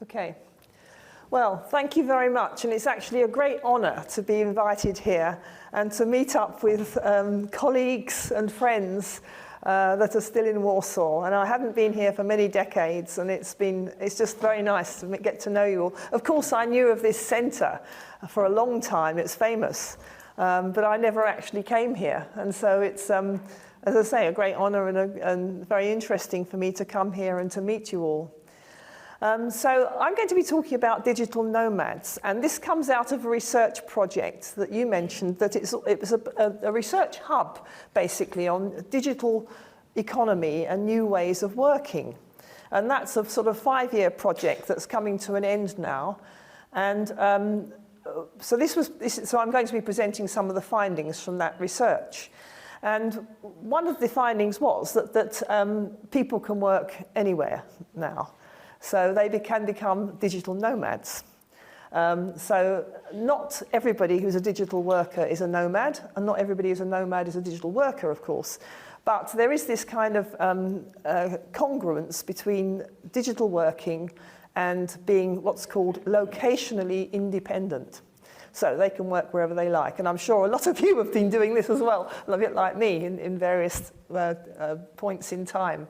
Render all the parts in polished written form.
Okay. Well, thank you very much, and it's actually a great honour to be invited here and to meet up with colleagues and friends that are still in Warsaw. And I haven't been here for many decades, and it's just very nice to get to know you all. Of course, I knew of this centre for a long time. It's famous, but I never actually came here, and so it's, as I say, a great honour and very interesting for me to come here and to meet you all. So I'm going to be talking about digital nomads, and this comes out of a research project that you mentioned, that it was a research hub, basically, on digital economy and new ways of working. And that's a sort of 5-year project that's coming to an end now. And so I'm going to be presenting some of the findings from that research. And one of the findings was that people can work anywhere now. So they can become digital nomads. So not everybody who's a digital worker is a nomad, and not everybody who's a nomad is a digital worker, of course. But there is this kind of congruence between digital working and being what's called locationally independent. So they can work wherever they like. And I'm sure a lot of you have been doing this as well, a bit like me, in various points in time.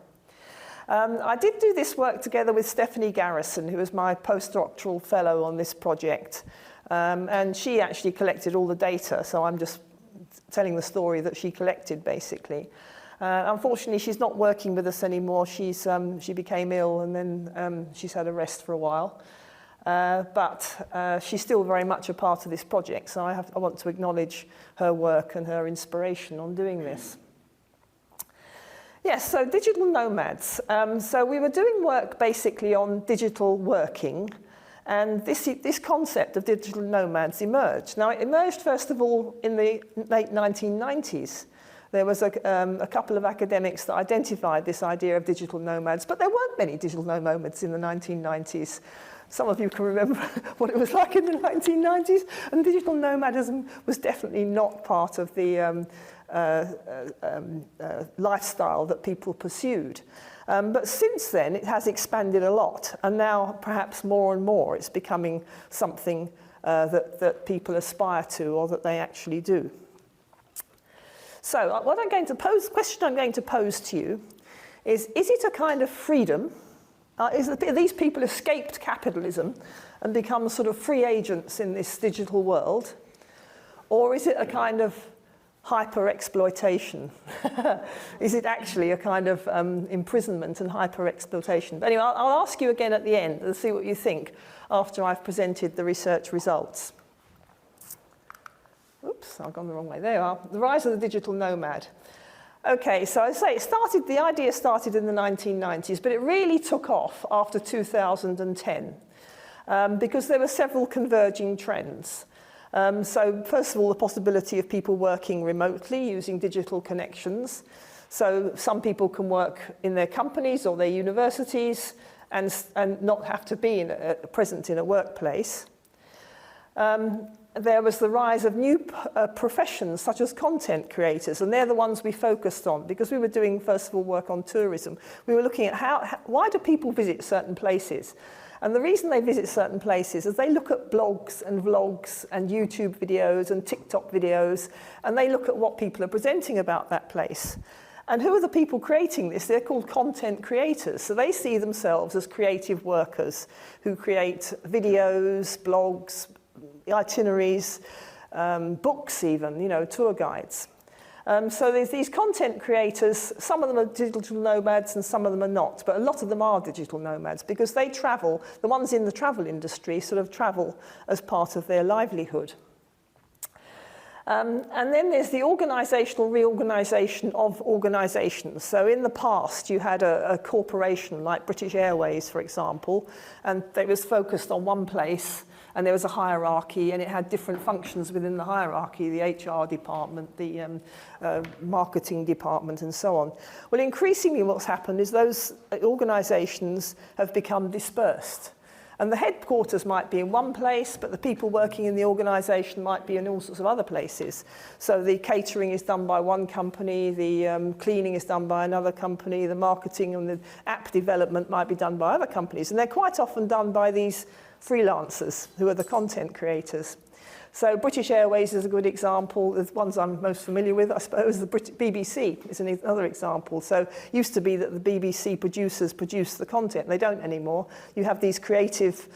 I did do this work together with Stephanie Garrison, who was my postdoctoral fellow on this project. And she actually collected all the data, so I'm just telling the story that she collected, basically. Unfortunately, she's not working with us anymore. She became ill, and then she's had a rest for a while. But she's still very much a part of this project, so I want to acknowledge her work and her inspiration on doing this. Yes, so digital nomads. So we were doing work basically on digital working, and this concept of digital nomads emerged. Now, it emerged first of all in the late 1990s. There was a couple of academics that identified this idea of digital nomads, but there weren't many digital nomads in the 1990s. Some of you can remember what it was like in the 1990s, and digital nomadism was definitely not part of the lifestyle that people pursued. But since then, it has expanded a lot, and now perhaps more and more it's becoming something that people aspire to, or that they actually do. So the question I'm going to pose to you is it a kind of freedom? These people escaped capitalism and become sort of free agents in this digital world? Or is it a kind of hyper-exploitation? Is it actually a kind of imprisonment and hyper-exploitation? But anyway, I'll ask you again at the end and see what you think after I've presented the research results. Oops, I've gone the wrong way. There you are. The rise of the digital nomad. Okay, so I say the idea started in the 1990s, but it really took off after 2010 because there were several converging trends. So first of all, the possibility of people working remotely using digital connections. So some people can work in their companies or their universities and not have to be present in a workplace. There was the rise of new professions such as content creators, and they're the ones we focused on because we were doing, first of all, work on tourism. We were looking at why do people visit certain places? And the reason they visit certain places is they look at blogs and vlogs and YouTube videos and TikTok videos, and they look at what people are presenting about that place. And who are the people creating this? They're called content creators. So they see themselves as creative workers who create videos, blogs, itineraries, books even, tour guides. So there's these content creators. Some of them are digital nomads and some of them are not, but a lot of them are digital nomads because they travel. The ones in the travel industry sort of travel as part of their livelihood. And then there's the organizational reorganization of organizations. So in the past, you had a corporation like British Airways, for example, and they was focused on one place, and there was a hierarchy, and it had different functions within the hierarchy, the HR department, the marketing department, and so on. Well, increasingly what's happened is those organizations have become dispersed. And the headquarters might be in one place, but the people working in the organisation might be in all sorts of other places. So the catering is done by one company, the cleaning is done by another company, the marketing and the app development might be done by other companies. And they're quite often done by these freelancers who are the content creators. So British Airways is a good example. The ones I'm most familiar with, I suppose, the BBC is another example. So it used to be that the BBC producers produce the content. They don't anymore. You have these creative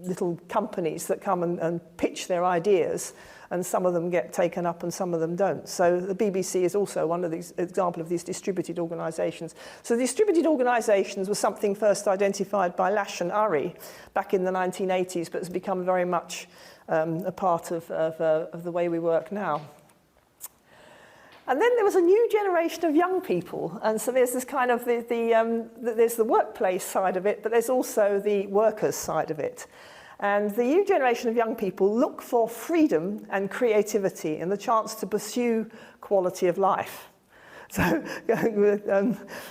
little companies that come and pitch their ideas, and some of them get taken up and some of them don't. So the BBC is also one of these example of these distributed organisations. So distributed organisations was something first identified by Lash and Urry back in the 1980s, but has become very much a part of the way we work now. And then there was a new generation of young people, and so there's this kind of there's the workplace side of it, but there's also the workers side of it. And the new generation of young people look for freedom and creativity and the chance to pursue quality of life. So,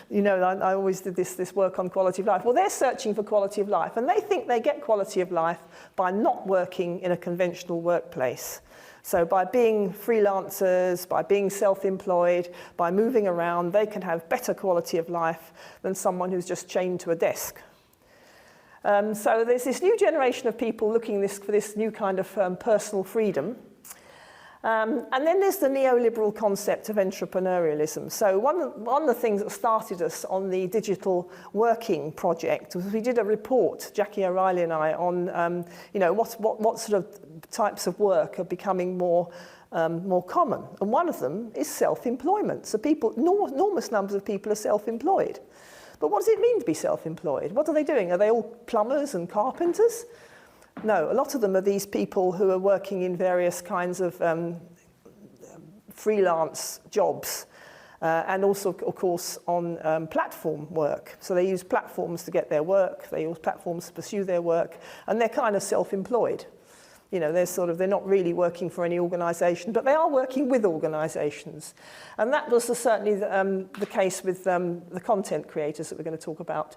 you know, I always did this work on quality of life. Well, they're searching for quality of life, and they think they get quality of life by not working in a conventional workplace. So by being freelancers, by being self-employed, by moving around, they can have better quality of life than someone who's just chained to a desk. So there's this new generation of people looking for this new kind of personal freedom. And then there's the neoliberal concept of entrepreneurialism. So one of the things that started us on the digital working project was we did a report, Jackie O'Reilly and I, on you know, what sort of types of work are becoming more common. And one of them is self-employment. So enormous numbers of people are self-employed. But what does it mean to be self-employed? What are they doing? Are they all plumbers and carpenters? No, a lot of them are these people who are working in various kinds of freelance jobs and also, of course, on platform work. So they use platforms to get their work, they use platforms to pursue their work, and they're kind of self-employed. You know, they're not really working for any organisation, but they are working with organisations. And that was certainly the case with the content creators that we're going to talk about.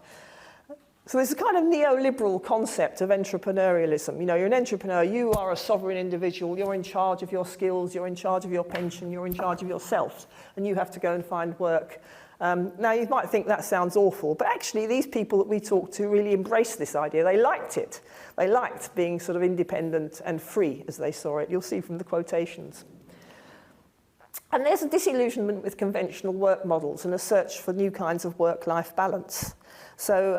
So there's a kind of neoliberal concept of entrepreneurialism. You know, you're an entrepreneur, you are a sovereign individual, you're in charge of your skills, you're in charge of your pension, you're in charge of yourself, and you have to go and find work. Now, you might think that sounds awful, but actually these people that we talked to really embraced this idea. They liked it. They liked being sort of independent and free, as they saw it. You'll see from the quotations. And there's a disillusionment with conventional work models and a search for new kinds of work-life balance. So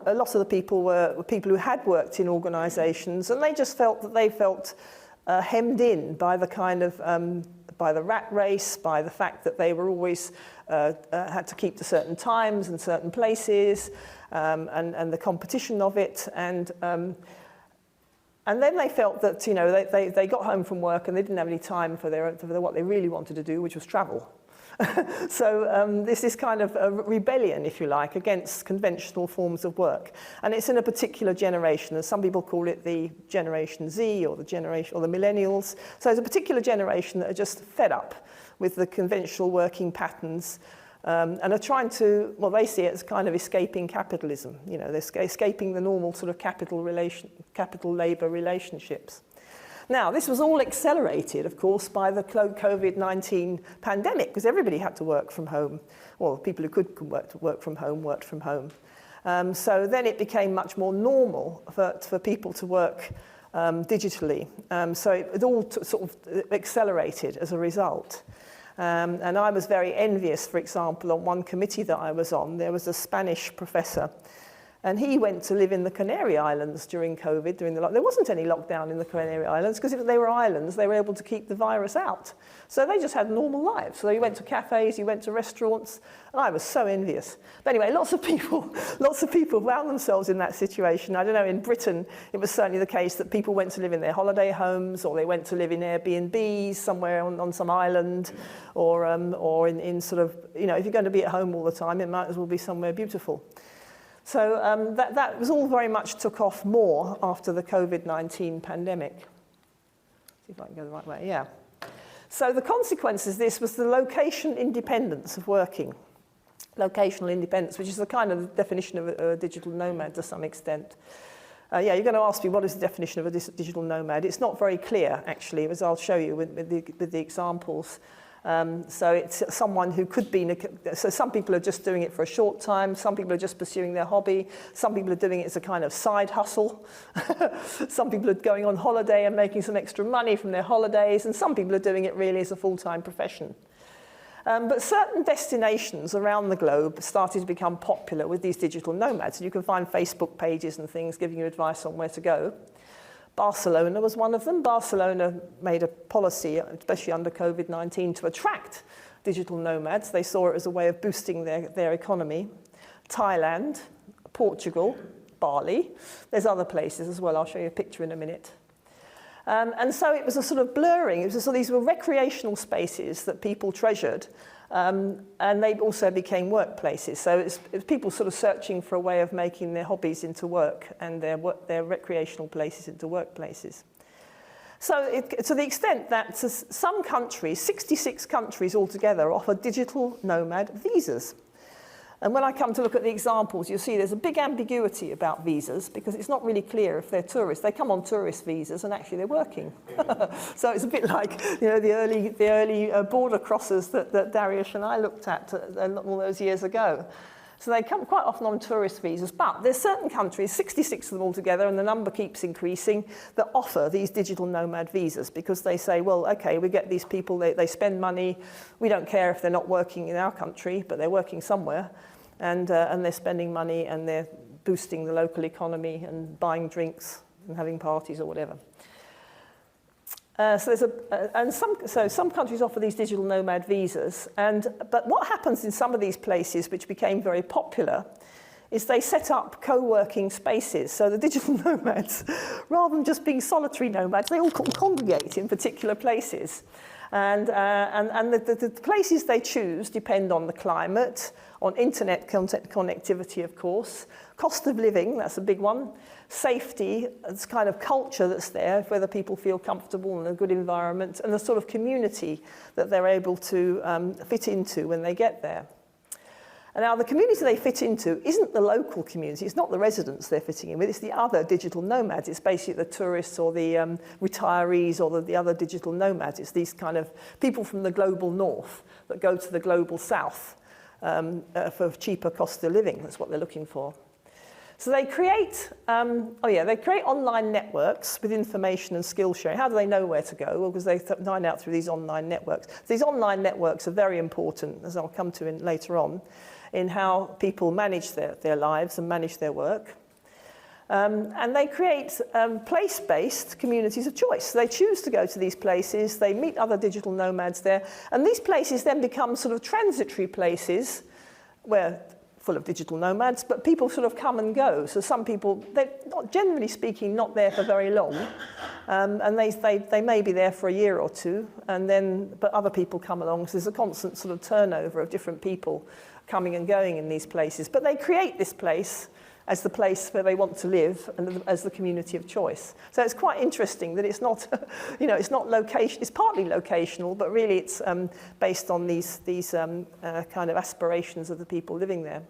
a lot of the people were people who had worked in organisations, and they just felt that they felt hemmed in by the kind of by the rat race, by the fact that they were always had to keep to certain times and certain places, and the competition of it, and then they felt that, you know, they got home from work and they didn't have any time for what they really wanted to do, which was travel. So this is kind of a rebellion, if you like, against conventional forms of work. And it's in a particular generation, and some people call it the Generation Z or the millennials. So it's a particular generation that are just fed up with the conventional working patterns and are trying to, well, they see it as kind of escaping capitalism. You know, they're escaping the normal sort of capital-labor relationships. Now, this was all accelerated, of course, by the COVID-19 pandemic, because everybody had to work from home. Well, people who could work from home worked from home. So then it became much more normal for people to work digitally. So it all sort of accelerated as a result. And I was very envious, for example, on one committee that I was on, there was a Spanish professor, and he went to live in the Canary Islands during COVID. There wasn't any lockdown in the Canary Islands because if they were islands, they were able to keep the virus out. So they just had normal lives. So he went to cafes, he went to restaurants, and I was so envious. But anyway, lots of people found themselves in that situation. I don't know, in Britain, it was certainly the case that people went to live in their holiday homes, or they went to live in Airbnbs somewhere on some island, or in sort of, you know, if you're going to be at home all the time, it might as well be somewhere beautiful. So that was all very much took off more after the COVID-19 pandemic. See if I can go the right way, yeah. So the consequences of this was the location independence of working. locational independence, which is the kind of definition of a digital nomad to some extent. Yeah, you're going to ask me what is the definition of a digital nomad. It's not very clear, actually, as I'll show you with the examples. So it's someone who could be, so some people are just doing it for a short time, some people are just pursuing their hobby, some people are doing it as a kind of side hustle, some people are going on holiday and making some extra money from their holidays, and some people are doing it really as a full-time profession. But certain destinations around the globe started to become popular with these digital nomads. And you can find Facebook pages and things giving you advice on where to go. Barcelona was one of them. Barcelona made a policy, especially under COVID-19, to attract digital nomads. They saw it as a way of boosting their economy. Thailand, Portugal, Bali. There's other places as well. I'll show you a picture in a minute. And so it was a sort of blurring. These were recreational spaces that people treasured, and they also became workplaces. So it's people sort of searching for a way of making their hobbies into work and their recreational places into workplaces. So to the extent that some countries, 66 countries altogether, offer digital nomad visas. And when I come to look at the examples, you'll see there's a big ambiguity about visas because it's not really clear if they're tourists. They come on tourist visas and actually they're working. So it's a bit like the early border crossers that Darius and I looked at all those years ago. So they come quite often on tourist visas, but there's certain countries, 66 of them altogether, and the number keeps increasing, that offer these digital nomad visas because they say, well, okay, we get these people, they spend money, we don't care if they're not working in our country, but they're working somewhere. And they're spending money and they're boosting the local economy and buying drinks and having parties or whatever. So some countries offer these digital nomad visas. But what happens in some of these places, which became very popular, is they set up co-working spaces. So the digital nomads, rather than just being solitary nomads, they all congregate in particular places. And the places they choose depend on the climate, on internet connectivity, of course, cost of living, that's a big one, safety, this kind of culture that's there, whether people feel comfortable in a good environment, and the sort of community that they're able to fit into when they get there. And now the community they fit into isn't the local community, it's not the residents they're fitting in with, it's the other digital nomads. It's basically the tourists or the retirees or the other digital nomads. It's these kind of people from the global north that go to the global south for cheaper cost of living. That's what they're looking for. So they create, they create online networks with information and skill sharing. How do they know where to go? Well, because they find out through these online networks. These online networks are very important, as I'll come to later on, in how people manage their lives and manage their work. And they create place-based communities of choice. So they choose to go to these places, they meet other digital nomads there, and these places then become sort of transitory places where full of digital nomads, but people sort of come and go. So some people, they're not, generally speaking, not there for very long, and they may be there for a year or two, but other people come along. So there's a constant sort of turnover of different people coming and going in these places. But they create this place as the place where they want to live and as the community of choice. So it's quite interesting that it's not, it's not location. It's partly locational, but really it's based on these kind of aspirations of the people living there.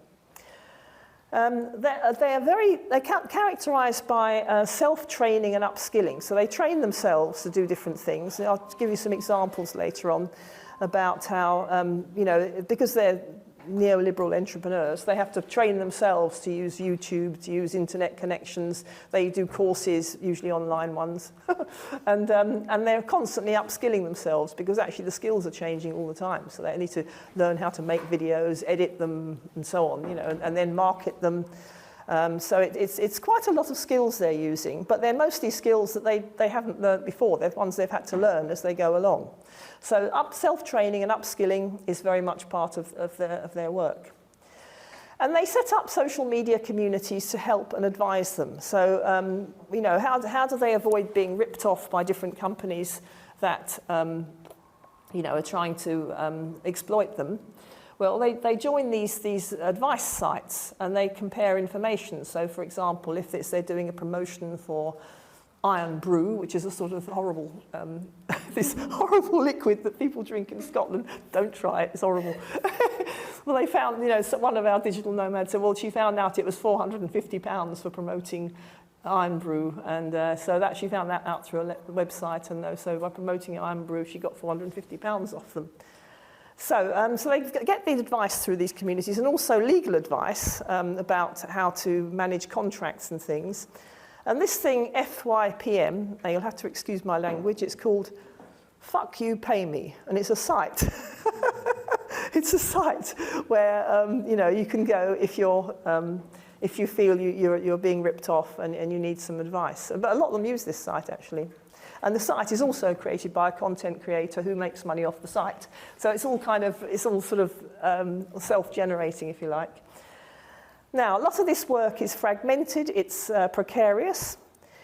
They're characterized by self-training and upskilling. So they train themselves to do different things. And I'll give you some examples later on about how, because they're neoliberal entrepreneurs, they have to train themselves to use YouTube, to use internet connections. They do courses, usually online ones, and they're constantly upskilling themselves because actually the skills are changing all the time. So they need to learn how to make videos, edit them, and so on, and then market them. So it's quite a lot of skills they're using, but they're mostly skills that they haven't learned before. They're ones they've had to learn as they go along. So self-training and upskilling is very much part of their work. And they set up social media communities to help and advise them. So, how do they avoid being ripped off by different companies that, are trying to exploit them? Well, they join these advice sites and they compare information. So, for example, if they're doing a promotion for Iron Brew, which is a sort of horrible, this horrible liquid that people drink in Scotland. Don't try it, it's horrible. Well, they found, so one of our digital nomads said, well, she found out it was £450 for promoting Iron Brew, and so that she found that out through a website, and so by promoting Iron Brew, she got £450 off them. So, so they get the advice through these communities, and also legal advice about how to manage contracts and things. And this thing, FYPM, now you'll have to excuse my language, it's called Fuck You, Pay Me, and it's a site. It's a site where you can go if you feel you're being ripped off and you need some advice. But a lot of them use this site, actually. And the site is also created by a content creator who makes money off the site. So it's all sort of self-generating, if you like. Now, a lot of this work is fragmented, it's precarious,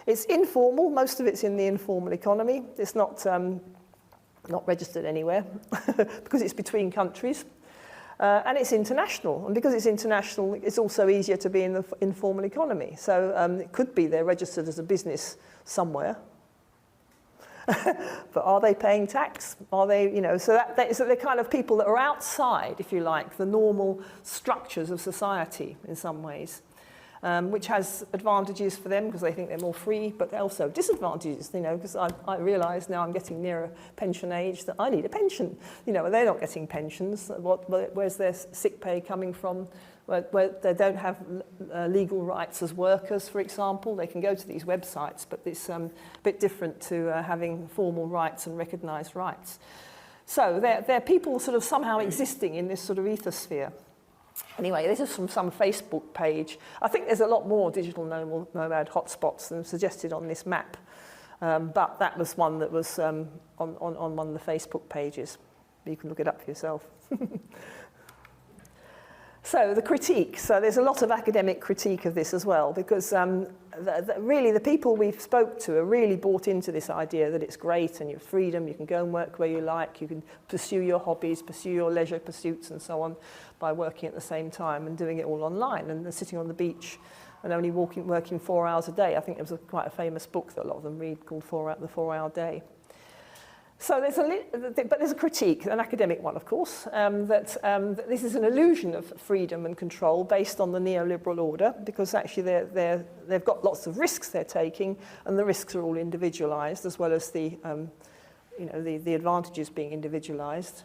it's informal, most of it's in the informal economy. It's not registered anywhere because it's between countries. And it's international, and because it's international, it's also easier to be in the informal economy. So it could be they're registered as a business somewhere. But are they paying tax? Are they, so they're kind of people that are outside, if you like, the normal structures of society in some ways, which has advantages for them because they think they're more free, but also disadvantages, because I realise now I'm getting nearer pension age that I need a pension. They're not getting pensions. Where's their sick pay coming from? Where they don't have legal rights as workers, for example. They can go to these websites, but it's a bit different to having formal rights and recognised rights. So they're people sort of somehow existing in this sort of ethosphere. Anyway, this is from some Facebook page. I think there's a lot more digital nomad hotspots than suggested on this map, but that was one that was on one of the Facebook pages. You can look it up for yourself. So the critique. So there's a lot of academic critique of this as well, because really the people we've spoke to are really bought into this idea that it's great and your freedom, you can go and work where you like, you can pursue your hobbies, pursue your leisure pursuits and so on by working at the same time and doing it all online and sitting on the beach and only working 4 hours a day. I think it was quite a famous book that a lot of them read called The 4 Hour Day. So there's a critique, an academic one, of course, that this is an illusion of freedom and control based on the neoliberal order, because actually they've got lots of risks they're taking, and the risks are all individualised, as well as the advantages being individualised.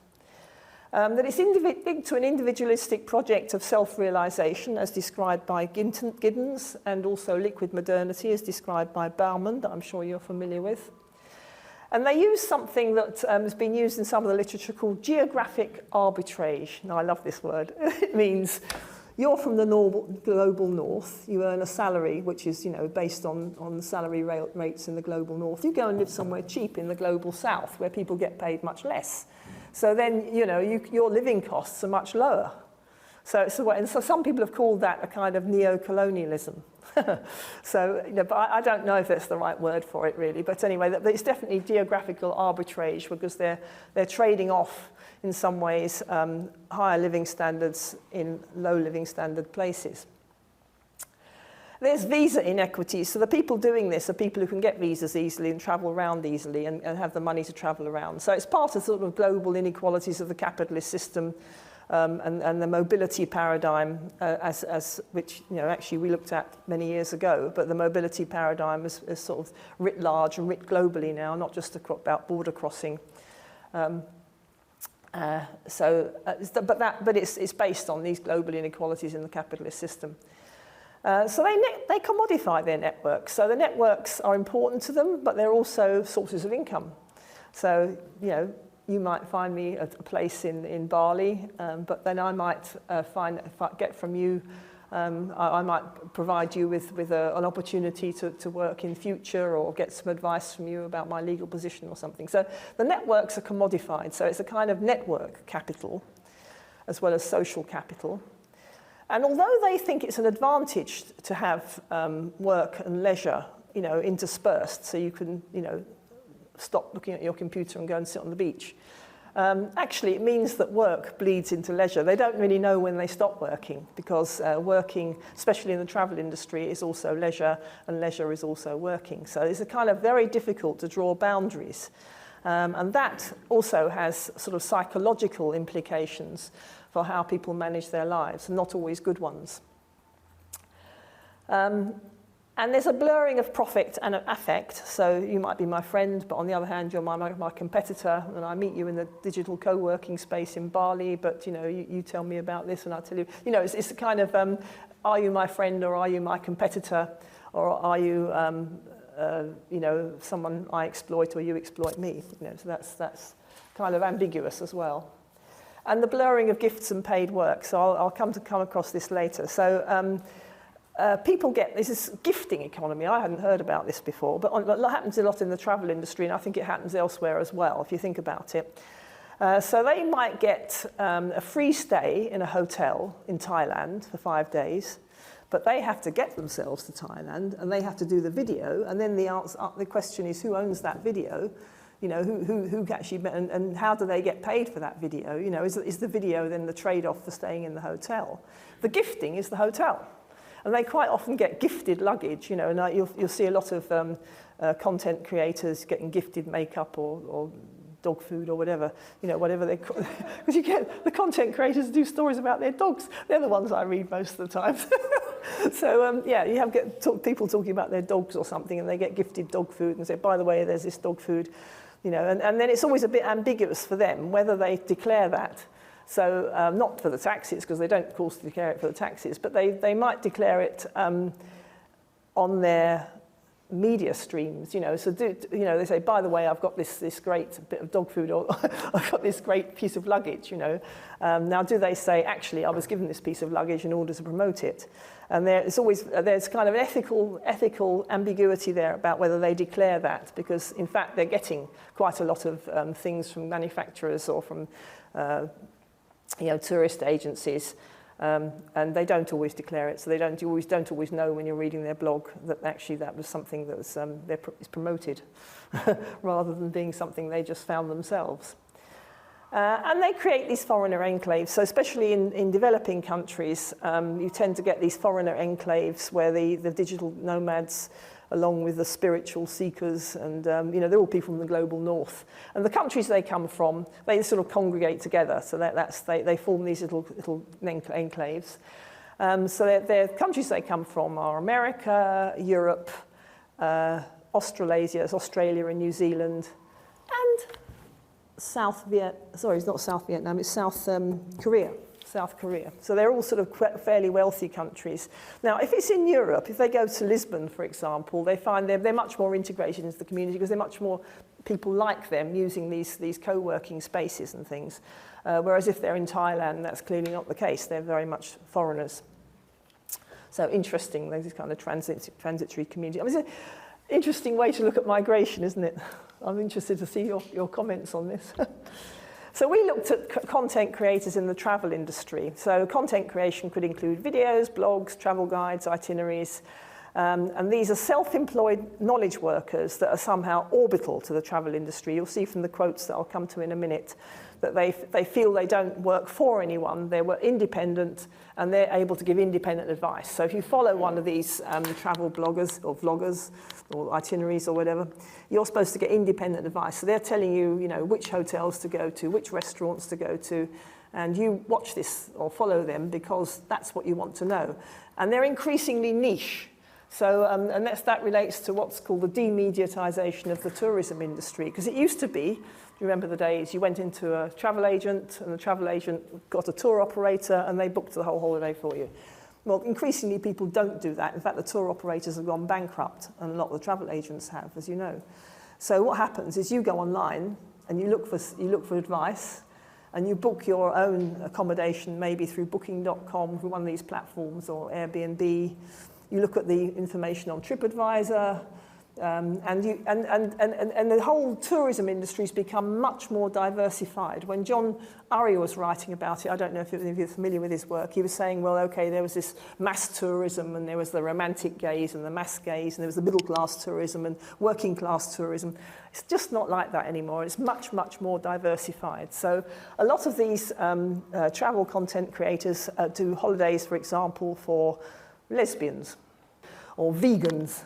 That it's linked to an individualistic project of self-realisation, as described by Giddens, and also liquid modernity, as described by Bauman, that I'm sure you're familiar with. And they use something that has been used in some of the literature called geographic arbitrage. Now, I love this word. It means you're from the global north, you earn a salary which is based on the salary rates in the global north. You go and live somewhere cheap in the global south where people get paid much less. So then, your living costs are much lower. So some people have called that a kind of neo-colonialism. So, but I don't know if that's the right word for it really. But anyway, it's definitely geographical arbitrage, because they're trading off in some ways higher living standards in low living standard places. There's visa inequities. So the people doing this are people who can get visas easily and travel around easily and have the money to travel around. So it's part of sort of global inequalities of the capitalist system. And the mobility paradigm, which actually we looked at many years ago, but the mobility paradigm is sort of writ large and writ globally now, not just about border crossing. But it's based on these global inequalities in the capitalist system. So they commodify their networks. So the networks are important to them, but they're also sources of income. So you might find me a place in Bali, but then I might get from you, I might provide you with an opportunity to work in future, or get some advice from you about my legal position or something. So the networks are commodified, so it's a kind of network capital as well as social capital. And although they think it's an advantage to have work and leisure, interspersed, so you can, stop looking at your computer and go and sit on the beach. Actually, it means that work bleeds into leisure. They don't really know when they stop working, because working, especially in the travel industry, is also leisure, and leisure is also working. So it's a kind of very difficult to draw boundaries. And that also has sort of psychological implications for how people manage their lives, and not always good ones. And there's a blurring of profit and affect. So you might be my friend, but on the other hand, you're my competitor, and I meet you in the digital co-working space in Bali, but you tell me about this and I tell you, it's a kind of, are you my friend or are you my competitor, or are you, someone I exploit or you exploit me? So that's kind of ambiguous as well. And the blurring of gifts and paid work. So I'll come across this later. So people get, this is gifting economy. I hadn't heard about this before, but it happens a lot in the travel industry, and I think it happens elsewhere as well, if you think about it. So they might get a free stay in a hotel in Thailand for 5 days, but they have to get themselves to Thailand, and they have to do the video, and then the question is, who owns that video? Who actually, and how do they get paid for that video? Is the video then the trade-off for staying in the hotel? The gifting is the hotel. And they quite often get gifted luggage, and you'll see a lot of content creators getting gifted makeup or dog food or whatever, whatever they call it. Because you get the content creators do stories about their dogs. They're the ones I read most of the time. So, you have people talking about their dogs or something, and they get gifted dog food and say, by the way, there's this dog food, and then it's always a bit ambiguous for them whether they declare that. So not for the taxis, because they don't, of course, declare it for the taxis, but they might declare it on their media streams. So they say, by the way, I've got this great bit of dog food, or I've got this great piece of luggage. Now, do they say, actually, I was given this piece of luggage in order to promote it? And there's kind of an ethical ambiguity there about whether they declare that, because in fact they're getting quite a lot of things from manufacturers or from tourist agencies, and they don't always declare it, so they don't always know when you're reading their blog that actually that was something that was is promoted rather than being something they just found themselves. And they create these foreigner enclaves. So especially in developing countries, you tend to get these foreigner enclaves where the digital nomads, along with the spiritual seekers, and they're all people from the global north. And the countries they come from, they sort of congregate together. So they form these little enclaves. So their countries they come from are America, Europe, Australasia, it's Australia and New Zealand, and South Korea. So they're all sort of fairly wealthy countries. Now, if it's in Europe, if they go to Lisbon, for example, they find they're much more integrated into the community because they're much more people like them using these co-working spaces and things. Whereas if they're in Thailand, that's clearly not the case. They're very much foreigners. So interesting, there's this kind of transitory community. I mean, it's an interesting way to look at migration, isn't it? I'm interested to see your comments on this. So we looked at content creators in the travel industry. So content creation could include videos, blogs, travel guides, itineraries. And these are self-employed knowledge workers that are somehow orbital to the travel industry. You'll see from the quotes that I'll come to in a minute that they feel they don't work for anyone. They were independent, and they're able to give independent advice. So if you follow one of these travel bloggers or vloggers or itineraries or whatever, you're supposed to get independent advice. So they're telling you, which hotels to go to, which restaurants to go to, and you watch this or follow them because that's what you want to know. And they're increasingly niche. So, and that relates to what's called the demediatization of the tourism industry, because it used to be, you remember the days, you went into a travel agent, and the travel agent got a tour operator, and they booked the whole holiday for you. Well, increasingly people don't do that. In fact, the tour operators have gone bankrupt, and a lot of the travel agents have, as you know. So what happens is you go online, and you look for advice, and you book your own accommodation, maybe through Booking.com, through one of these platforms, or Airbnb. You look at the information on TripAdvisor, and the whole tourism industry has become much more diversified. When John Urry was writing about it, I don't know if you're familiar with his work, he was saying, well, okay, there was this mass tourism, and there was the romantic gaze and the mass gaze, and there was the middle-class tourism and working-class tourism. It's just not like that anymore. It's much, much more diversified. So a lot of these travel content creators do holidays, for example, for lesbians or vegans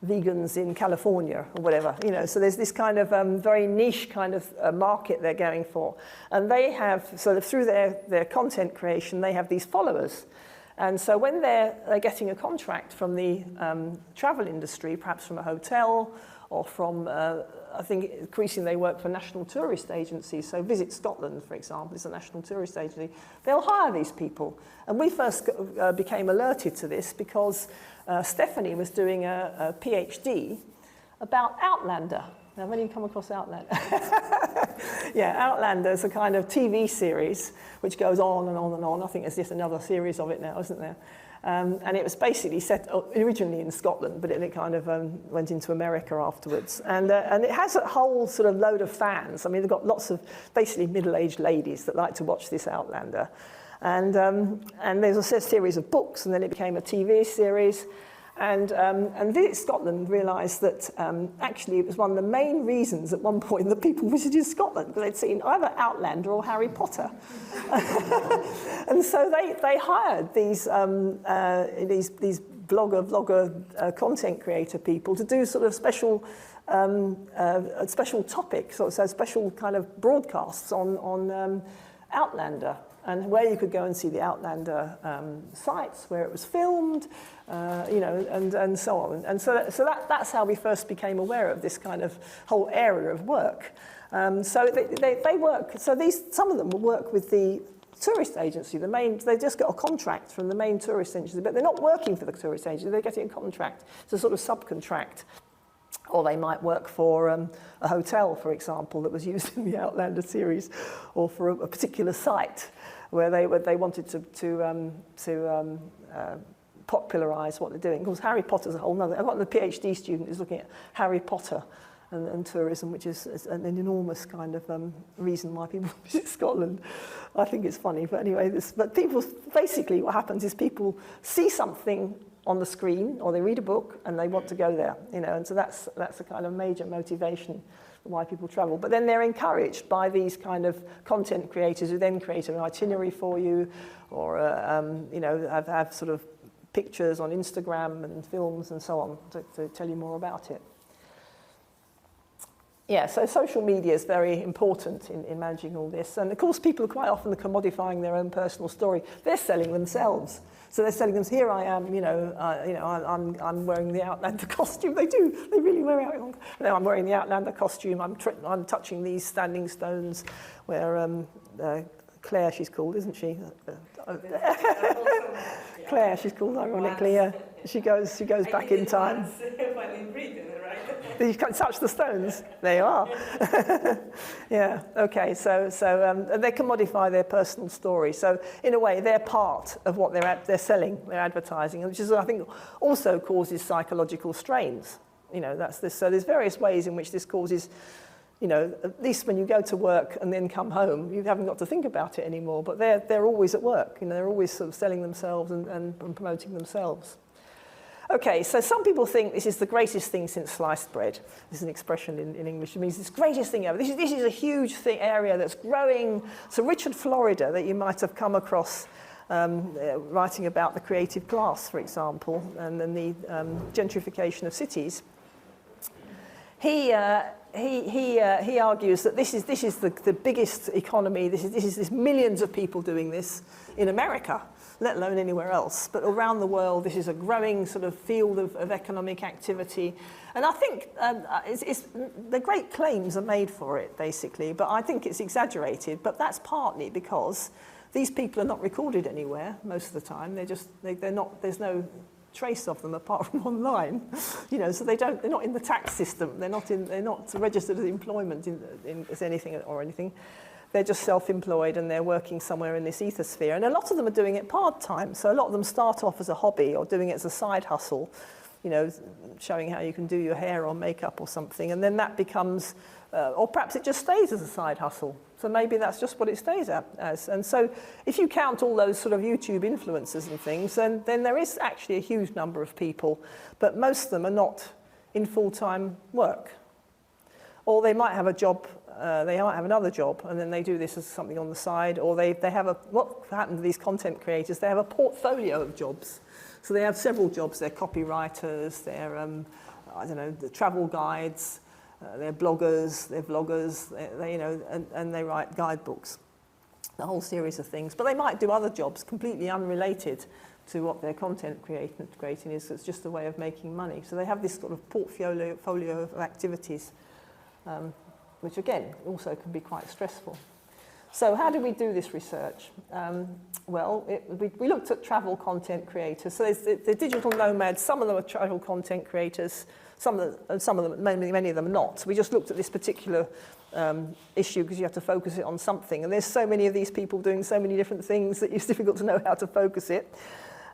vegans in California or whatever, you know. So there's this kind of very niche kind of market they're going for. And they have, so through their content creation, they have these followers. And so when they're getting a contract from the travel industry, perhaps from a hotel or from, I think increasingly they work for national tourist agencies. So Visit Scotland, for example, is a national tourist agency. They'll hire these people. And we first became alerted to this because Stephanie was doing a PhD about Outlander. Now, have any come across Outlander? Yeah, Outlander is a kind of TV series which goes on and on and on. I think there's just another series of it now, isn't there? And it was basically set originally in Scotland, but it kind of went into America afterwards. And it has a whole sort of load of fans. I mean, they've got lots of basically middle-aged ladies that like to watch this Outlander. And there's a series of books, and then it became a TV series. And Visit Scotland realised that actually it was one of the main reasons at one point that people visited Scotland, because they'd seen either Outlander or Harry Potter. And so they hired these vlogger content creator people to do sort of special topics, so special kind of broadcasts on Outlander, and where you could go and see the Outlander sites where it was filmed, you know, and so on. And so that's how we first became aware of this kind of whole area of work. So they work. So some of them will work with the tourist agency. They just got a contract from the main tourist agency, but they're not working for the tourist agency. They're getting a contract. It's a sort of subcontract. Or they might work for a hotel, for example, that was used in the Outlander series, or for a particular site where they wanted to popularise what they're doing. Of course, Harry Potter's a whole nother. I've got a PhD student who's looking at Harry Potter and tourism, which is an enormous kind of reason why people visit Scotland. I think it's funny, but anyway, but people, basically what happens is people see something on the screen, or they read a book and they want to go there, you know, and so that's a kind of major motivation for why people travel. But then they're encouraged by these kind of content creators who then create an itinerary for you, or you know, have sort of pictures on Instagram and films and so on to tell you more about it. Yeah, so social media is very important in managing all this. And of course, people are quite often commodifying their own personal story. They're selling themselves. So they're selling them, here I am, I'm wearing the Outlander costume. They do, they really wear Outlander. No, I'm wearing the Outlander costume. I'm touching these standing stones where Claire, she's called, isn't she? Claire, she's called, ironically, yeah. She goes back in time. You can touch the stones. There you are. Yeah. Okay. So they can modify their personal story. So in a way, they're part of what they're selling, they're advertising, which is, I think, also causes psychological strains. You know, that's this. So there's various ways in which this causes. You know, at least when you go to work and then come home, you haven't got to think about it anymore. But they're always at work. You know, they're always sort of selling themselves and promoting themselves. Okay, so some people think this is the greatest thing since sliced bread. This is an expression in English. It means it's the greatest thing ever. This is a huge area that's growing. So Richard Florida, that you might have come across writing about the creative class, for example, and then the gentrification of cities. He argues that this is the biggest economy. This is millions of people doing this in America, let alone anywhere else. But around the world, this is a growing sort of field of economic activity. And I think the great claims are made for it, basically, but I think it's exaggerated. But that's partly because these people are not recorded anywhere most of the time. They're not, there's no trace of them apart from online, you know, so they're not in the tax system. They're not registered as employment as anything or anything. They're just self-employed and they're working somewhere in this ethosphere. And a lot of them are doing it part-time. So a lot of them start off as a hobby or doing it as a side hustle, you know, showing how you can do your hair or makeup or something. And then that becomes, or perhaps it just stays as a side hustle. So maybe that's just what it stays as. And so if you count all those sort of YouTube influencers and things, then there is actually a huge number of people, but most of them are not in full-time work. Or they might have a job, they might have another job, and then they do this as something on the side, or they have what happened to these content creators, they have a portfolio of jobs. So they have several jobs. They're copywriters, they're I don't know, the travel guides, they're bloggers, they're vloggers, you know, and they write guidebooks, a whole series of things. But they might do other jobs completely unrelated to what their content creating is. So it's just a way of making money. So they have this sort of portfolio of activities, which again also can be quite stressful. So how did we do this research? We looked at travel content creators. So there's the digital nomads. Some of them are travel content creators. Some of them, many of them are not. So we just looked at this particular issue because you have to focus it on something. And there's so many of these people doing so many different things that it's difficult to know how to focus it.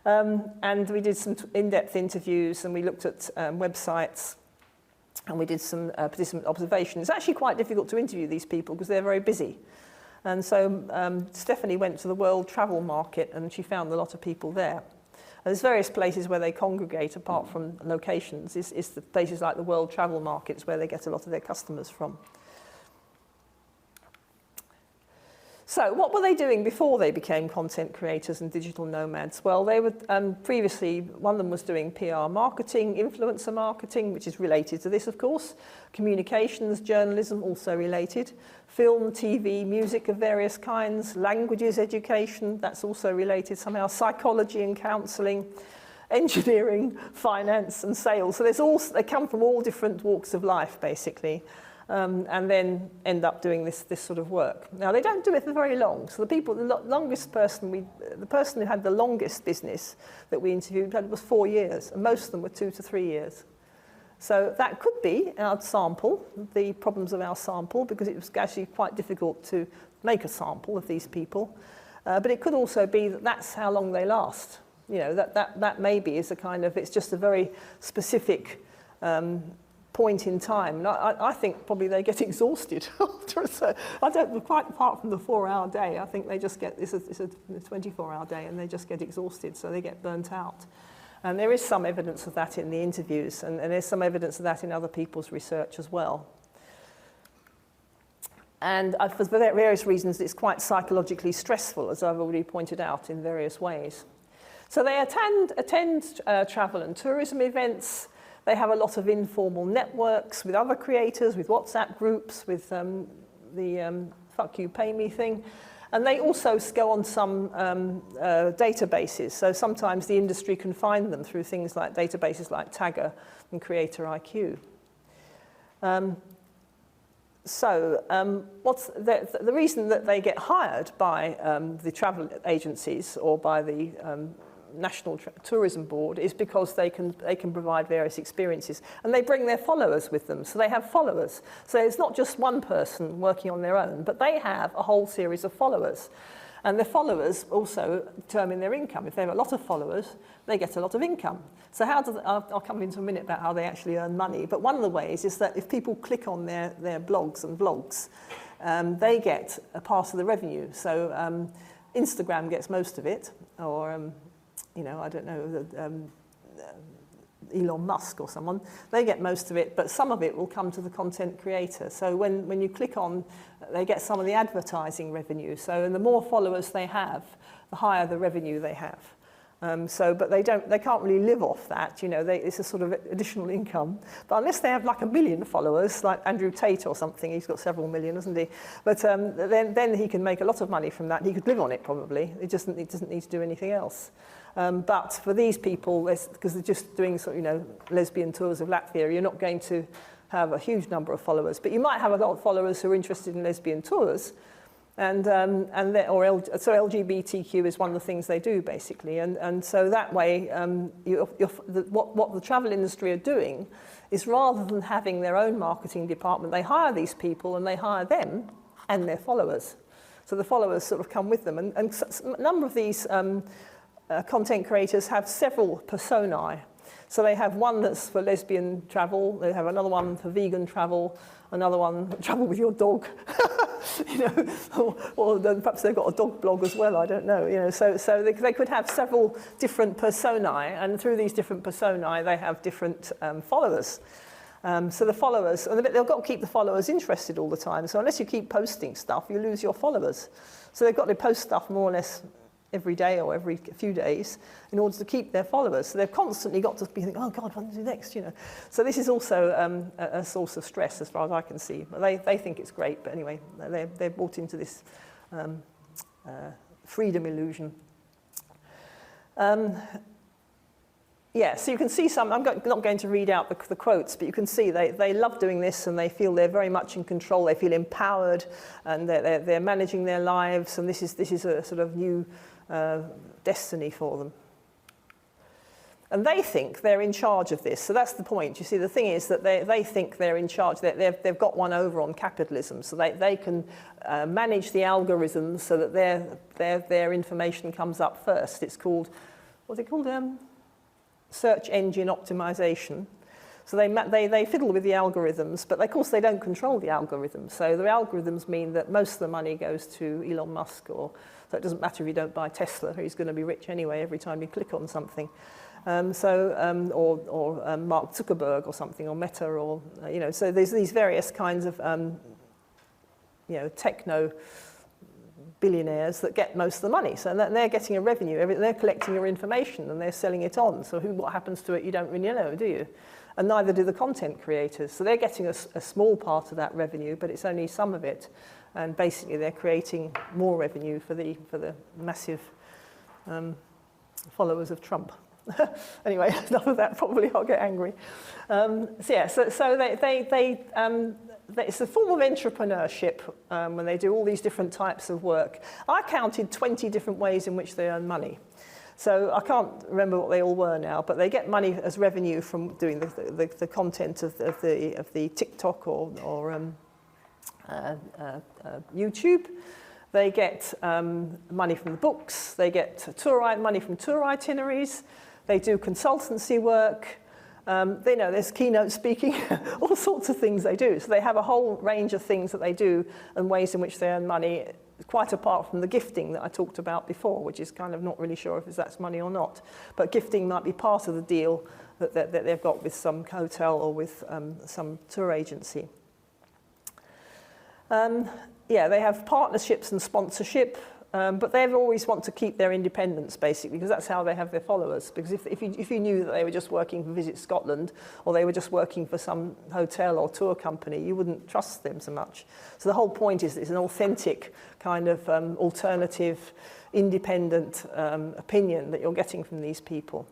And we did some in-depth interviews, and we looked at websites, and we did some participant observation. It's actually quite difficult to interview these people because they're very busy. And so Stephanie went to the world travel market, and she found a lot of people there. And there's various places where they congregate apart from locations. It's the places like the world travel markets where they get a lot of their customers from. So what were they doing before they became content creators and digital nomads? Well, they were previously, one of them was doing PR marketing, influencer marketing, which is related to this, of course, communications, journalism, also related, film, TV, music of various kinds, languages, education, that's also related somehow, psychology and counselling, engineering, finance and sales. So they come from all different walks of life, basically. And then end up doing this sort of work. Now, they don't do it for very long. So the person who had the longest business that we interviewed was 4 years, and most of them were 2 to 3 years. So that could be our sample, the problems of our sample, because it was actually quite difficult to make a sample of these people. But it could also be that that's how long they last. You know, that maybe is a kind of, it's just a very specific point in time. And I think probably they get exhausted after I don't, quite apart from the 4-hour day, I think they just get, it's a 24-hour day, and they just get exhausted, so they get burnt out. And there is some evidence of that in the interviews, and there's some evidence of that in other people's research as well. And for various reasons, it's quite psychologically stressful, as I've already pointed out in various ways. So they attend travel and tourism events. They have a lot of informal networks with other creators, with WhatsApp groups, with the fuck you, pay me thing. And they also go on some databases. So sometimes the industry can find them through things like databases like Tagger and Creator IQ. What's the reason that they get hired by the travel agencies or by the National Tourism Board is because they can provide various experiences, and they bring their followers with them, so they have followers. So it's not just one person working on their own, but they have a whole series of followers, and the followers also determine their income. If they have a lot of followers, they get a lot of income. So I'll come into a minute about how they actually earn money, but one of the ways is that if people click on their blogs and vlogs, they get a part of the revenue. So Instagram gets most of it, or you know, I don't know, Elon Musk or someone, they get most of it, but some of it will come to the content creator. So when you click on, they get some of the advertising revenue. So and the more followers they have, the higher the revenue they have. But they can't really live off that, you know, it's a sort of additional income. But unless they have like 1 million followers, like Andrew Tate or something, he's got several million, hasn't he? But then he can make a lot of money from that. He could live on it probably. It doesn't need to do anything else. But for these people, because they're just doing sort of, you know, lesbian tours of Latvia, you're not going to have a huge number of followers. But you might have a lot of followers who are interested in lesbian tours, so LGBTQ is one of the things they do basically, and so that way, what the travel industry are doing is rather than having their own marketing department, they hire these people and they hire them and their followers. So the followers sort of come with them, and a number of these content creators have several personae. So they have one that's for lesbian travel, they have another one for vegan travel, another one, travel with your dog, you know, or perhaps they've got a dog blog as well, I don't know, you know, so they could have several different personae, and through these different personae they have different followers. So the followers, and they've got to keep the followers interested all the time, so unless you keep posting stuff, you lose your followers. So they've got to post stuff more or less every day or every few days in order to keep their followers. So they've constantly got to be thinking, oh God, what do I do next? You know. So this is also a source of stress as far as I can see. They think it's great, but anyway, they're bought into this freedom illusion. Yeah, so you can see some, I'm not going to read out the quotes, but you can see they love doing this and they feel they're very much in control, they feel empowered and they're managing their lives, and this is a sort of new destiny for them. And they think they're in charge of this, so that's the point. You see, the thing is that they think they're in charge, they've got one over on capitalism, so they can manage the algorithms so that their information comes up first. It's called, what's it called? Search engine optimization. So they fiddle with the algorithms, but of course they don't control the algorithms. So the algorithms mean that most of the money goes to Elon Musk, so it doesn't matter if you don't buy Tesla, he's going to be rich anyway every time you click on something. Or Mark Zuckerberg or something, or Meta, or so there's these various kinds of techno billionaires that get most of the money. So they're getting a revenue, they're collecting your information and they're selling it on. So what happens to it, you don't really know, do you? And neither do the content creators. So they're getting a small part of that revenue, but it's only some of it. And basically they're creating more revenue for the massive followers of Trump. Anyway, enough of that, probably I'll get angry. It's a form of entrepreneurship when they do all these different types of work. I counted 20 different ways in which they earn money. So I can't remember what they all were now, but they get money as revenue from doing the content of the TikTok or YouTube. They get money from the books. They get money from tour itineraries. They do consultancy work. They know there's keynote speaking, all sorts of things they do. So they have a whole range of things that they do and ways in which they earn money, quite apart from the gifting that I talked about before, which is kind of not really sure if that's money or not. But gifting might be part of the deal that they've got with some hotel or with some tour agency. They have partnerships and sponsorship. But they always want to keep their independence, basically, because that's how they have their followers. Because if you knew that they were just working for Visit Scotland, or they were just working for some hotel or tour company, you wouldn't trust them so much. So the whole point is that it's an authentic kind of alternative, independent opinion that you're getting from these people.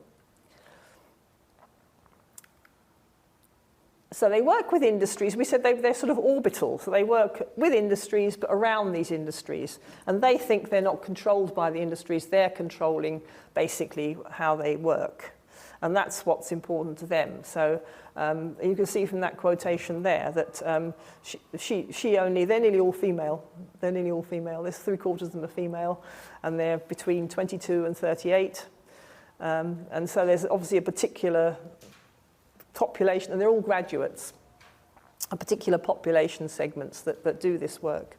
So they work with industries. We said they're sort of orbital. So they work with industries, but around these industries. And they think they're not controlled by the industries. They're controlling, basically, how they work. And that's what's important to them. So you can see from that quotation there that they're nearly all female. They're nearly all female. There's 3/4 of them are female. And they're between 22 and 38. And so there's obviously a particular population, and they're all graduates, a particular population segments that do this work.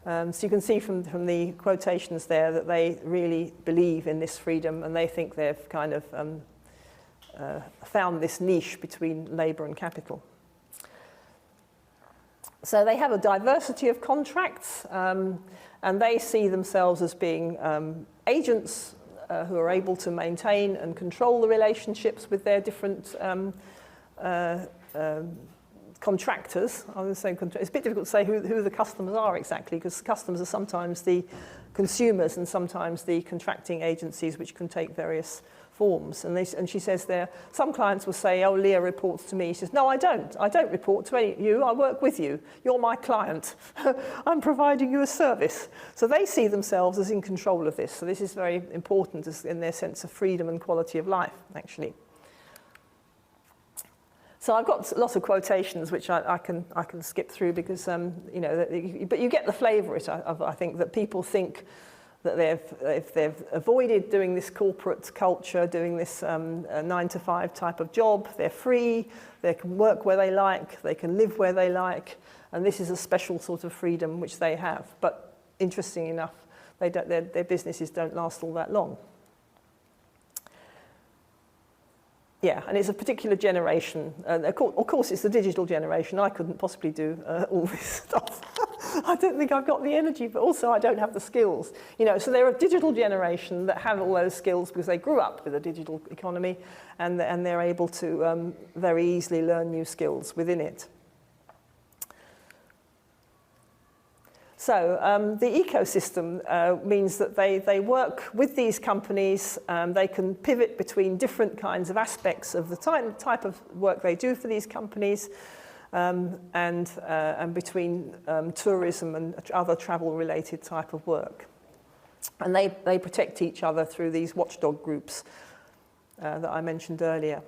So you can see from the quotations there that they really believe in this freedom, and they think they've kind of found this niche between labour and capital. So they have a diversity of contracts, and they see themselves as being agents who are able to maintain and control the relationships with their different contractors. I was saying it's a bit difficult to say who the customers are exactly, because customers are sometimes the consumers and sometimes the contracting agencies, which can take various forms. And she says there, some clients will say, oh, Leah reports to me. She says, no, I don't. I don't report to you. I work with you. You're my client. I'm providing you a service. So they see themselves as in control of this. So this is very important in their sense of freedom and quality of life, actually. So I've got lots of quotations which I can skip through because, but you get the flavour of it, I think, that people think that if they've avoided doing this corporate culture, doing this 9-to-5 type of job, they're free, they can work where they like, they can live where they like, and this is a special sort of freedom which they have. But interesting enough, their businesses don't last all that long. Yeah, and it's a particular generation. Of course, it's the digital generation. I couldn't possibly do all this stuff. I don't think I've got the energy, but also I don't have the skills. You know, so they're a digital generation that have all those skills because they grew up with a digital economy, and they're able to very easily learn new skills within it. So the ecosystem means that they work with these companies. They can pivot between different kinds of aspects of the type of work they do for these companies, and between tourism and other travel-related type of work. And they protect each other through these watchdog groups that I mentioned earlier.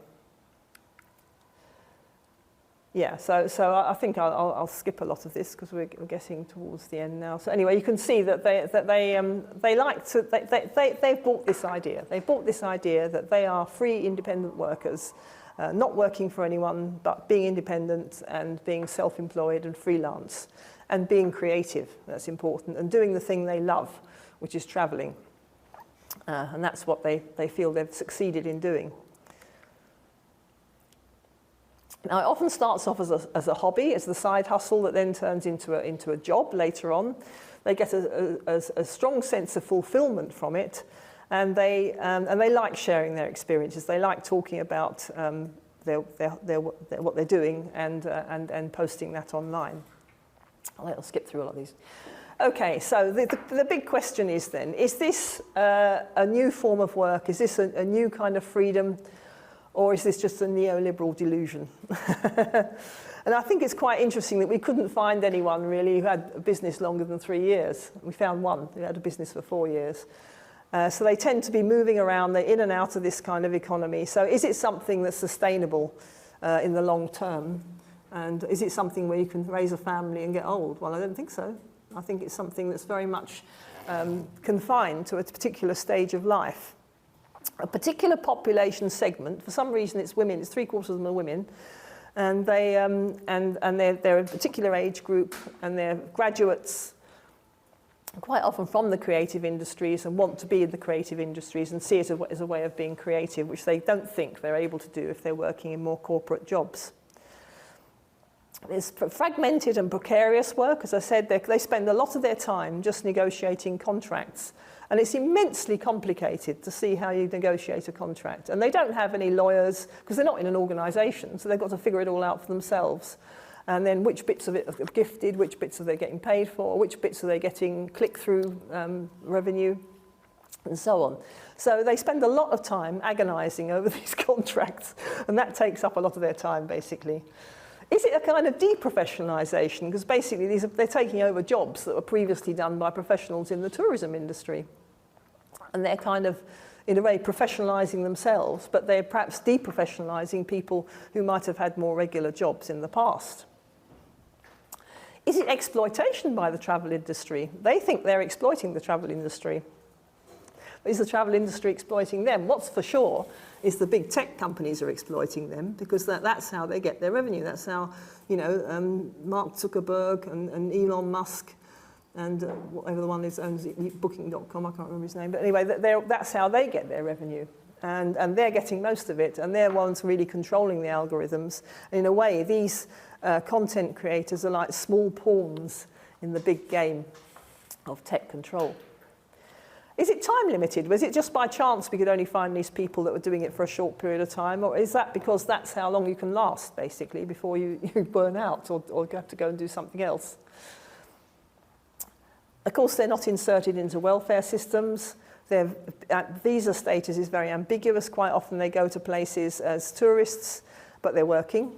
Yeah, so I think I'll skip a lot of this because we're getting towards the end now. So anyway, you can see that they've bought this idea. They bought this idea that they are free, independent workers, not working for anyone, but being independent and being self-employed and freelance, and being creative. That's important, and doing the thing they love, which is traveling. And that's what they feel they've succeeded in doing. Now, it often starts off as a hobby, as the side hustle that then turns into a job later on. They get a strong sense of fulfillment from it, and they like sharing their experiences. They like talking about what they're doing and posting that online. I'll skip through all of these. Okay, so the big question is then, is this a new form of work? Is this a new kind of freedom? Or is this just a neoliberal delusion? And I think it's quite interesting that we couldn't find anyone really who had a business longer than 3 years. We found one who had a business for 4 years. So they tend to be moving around, they're in and out of this kind of economy. So is it something that's sustainable in the long term? And is it something where you can raise a family and get old? Well, I don't think so. I think it's something that's very much confined to a particular stage of life. A particular population segment, for some reason it's women, it's 3/4 of them are women, and they're a particular age group, and they're graduates quite often from the creative industries and want to be in the creative industries and see it as a way of being creative, which they don't think they're able to do if they're working in more corporate jobs. It's fragmented and precarious work. As I said, they spend a lot of their time just negotiating contracts. And it's immensely complicated to see how you negotiate a contract. And they don't have any lawyers, because they're not in an organisation, so they've got to figure it all out for themselves. And then which bits of it are gifted, which bits are they getting paid for, which bits are they getting click-through revenue, and so on. So they spend a lot of time agonising over these contracts, and that takes up a lot of their time, basically. Is it a kind of deprofessionalisation? Because basically they're taking over jobs that were previously done by professionals in the tourism industry. And they're kind of, in a way, professionalising themselves, but they're perhaps deprofessionalising people who might have had more regular jobs in the past. Is it exploitation by the travel industry? They think they're exploiting the travel industry. Is the travel industry exploiting them? What's for sure is the big tech companies are exploiting them, because that's how they get their revenue. That's how, you know, Mark Zuckerberg and Elon Musk and whatever the one is owns Booking.com, I can't remember his name. But anyway, that's how they get their revenue. And they're getting most of it, and they're ones really controlling the algorithms. And in a way, these content creators are like small pawns in the big game of tech control. Is it time limited? Was it just by chance we could only find these people that were doing it for a short period of time? Or is that because that's how long you can last, basically, before you burn out or have to go and do something else? Of course, they're not inserted into welfare systems. Their visa status is very ambiguous. Quite often they go to places as tourists, but they're working.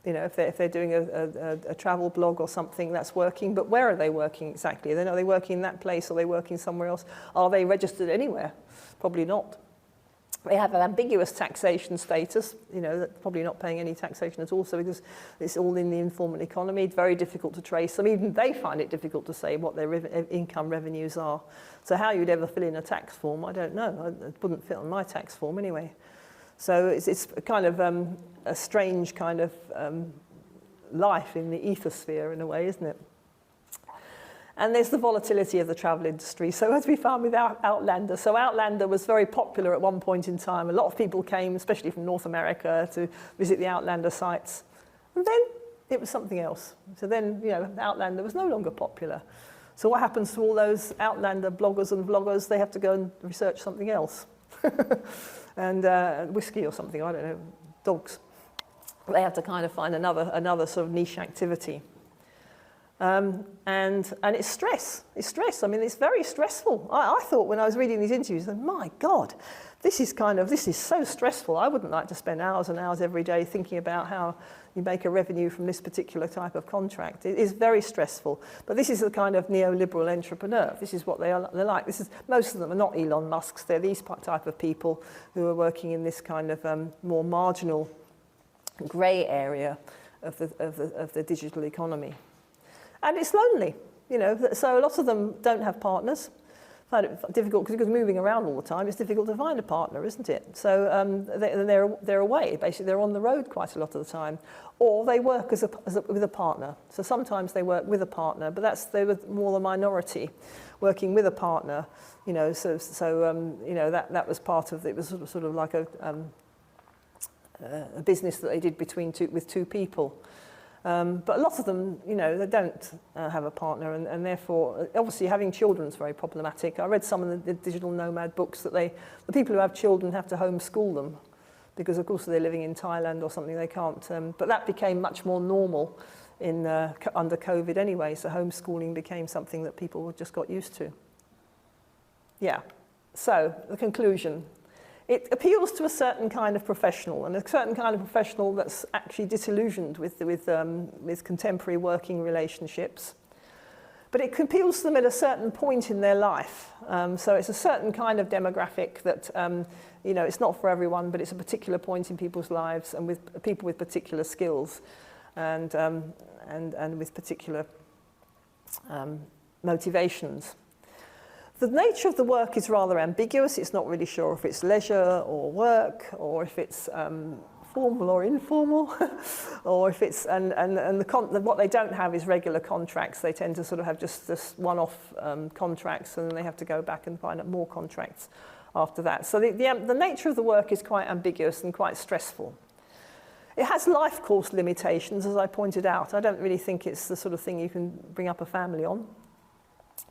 You know, if they're doing a travel blog or something, that's working. But where are they working exactly? Are they working in that place, or are they working somewhere else? Are they registered anywhere? Probably not. They have an ambiguous taxation status. You know, they're probably not paying any taxation at all, so because it's all in the informal economy. It's very difficult to trace them. Even they find it difficult to say what their income revenues are. So how you'd ever fill in a tax form, I don't know. It wouldn't fit on my tax form anyway. So it's kind of a strange kind of life in the ethosphere in a way, isn't it? And there's the volatility of the travel industry. So as we found with Outlander, so Outlander was very popular at one point in time. A lot of people came, especially from North America, to visit the Outlander sites. And then it was something else. So then, you know, Outlander was no longer popular. So what happens to all those Outlander bloggers and vloggers? They have to go and research something else. And whiskey or something, I don't know, dogs. They have to kind of find another sort of niche activity. And it's stress. It's stress. I mean, it's very stressful. I thought when I was reading these interviews, my God, this is so stressful. I wouldn't like to spend hours and hours every day thinking about how you make a revenue from this particular type of contract. It is very stressful. But this is the kind of neoliberal entrepreneur. This is what they're like. Most of them are not Elon Musks. They're these type of people who are working in this kind of more marginal grey area of the digital economy. And it's lonely, you know, so a lot of them don't have partners. Find it difficult because moving around all the time, it's difficult to find a partner, isn't it? So they're away, basically they're on the road quite a lot of the time. Or they work with a partner. So sometimes they work with a partner, but they were more the minority, working with a partner, you know, you know, that was part of it. Was sort of like a business that they did with two people. But a lot of them, you know, they don't have a partner, and therefore, obviously, having children is very problematic. I read some of the Digital Nomad books that the people who have children have to homeschool them, because of course they're living in Thailand or something, they can't. But that became much more normal under COVID anyway, so homeschooling became something that people just got used to. Yeah, so the conclusion. It appeals to a certain kind of professional, and a certain kind of professional that's actually disillusioned with contemporary working relationships. But it appeals to them at a certain point in their life. So it's a certain kind of demographic that, you know, it's not for everyone, but it's a particular point in people's lives, and with people with particular skills and with particular motivations. The nature of the work is rather ambiguous. It's not really sure if it's leisure or work, or if it's formal or informal, or if it's what they don't have is regular contracts. They tend to sort of have just one-off contracts, and then they have to go back and find out more contracts after that. So the nature of the work is quite ambiguous and quite stressful. It has life course limitations, as I pointed out. I don't really think it's the sort of thing you can bring up a family on,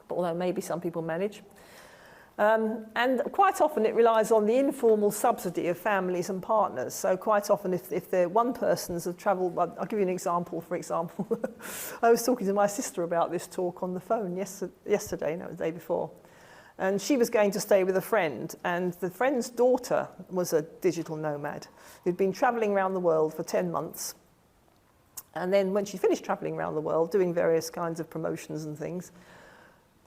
although maybe some people manage. And quite often it relies on the informal subsidy of families and partners. So quite often if they're one person's have travelled, I'll give you an example, for example. I was talking to my sister about this talk on the phone yesterday, no, the day before. And she was going to stay with a friend, and the friend's daughter was a digital nomad who'd been travelling around the world for 10 months. And then when she finished travelling around the world, doing various kinds of promotions and things,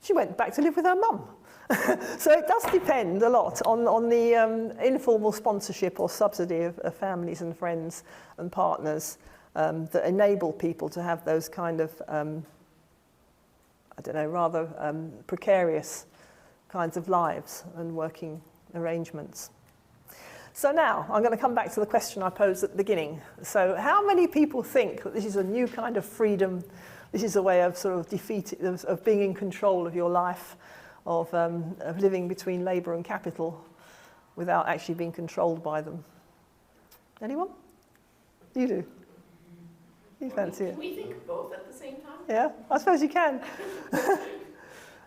she went back to live with her mum. So it does depend a lot on the informal sponsorship or subsidy of families and friends and partners that enable people to have those kind of, I don't know, rather precarious kinds of lives and working arrangements. So now, I'm going to come back to the question I posed at the beginning. So how many people think that this is a new kind of freedom? This is a way of sort of of being in control of your life, of living between labour and capital without actually being controlled by them. Anyone? You do? You fancy it? Can we think both at the same time? Yeah, I suppose you can.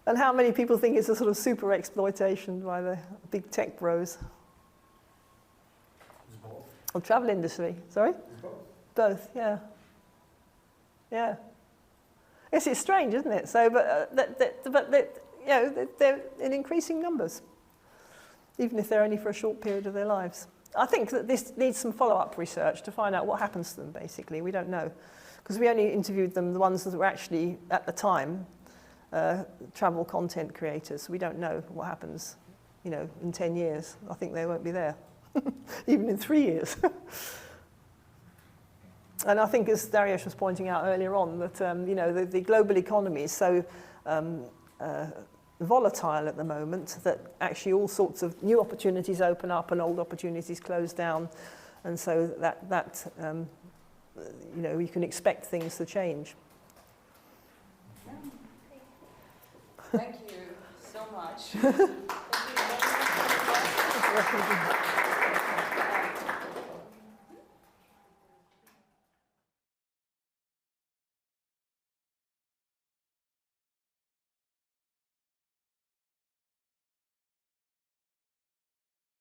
And how many people think it's a sort of super exploitation by the big tech bros? Or travel industry, sorry? Both, yeah. Yeah. Yes, it's strange, isn't it? So, you know, they're in increasing numbers, even if they're only for a short period of their lives. I think that this needs some follow-up research to find out what happens to them, basically. We don't know, because we only interviewed them, the ones that were actually, at the time, travel content creators. We don't know what happens, you know, in 10 years. I think they won't be there, even in 3 years. And I think, as Dariusz was pointing out earlier on, that you know, the global economy is so volatile at the moment that actually all sorts of new opportunities open up and old opportunities close down, and so that you know, you can expect things to change. Thank you so much. Thank you very much.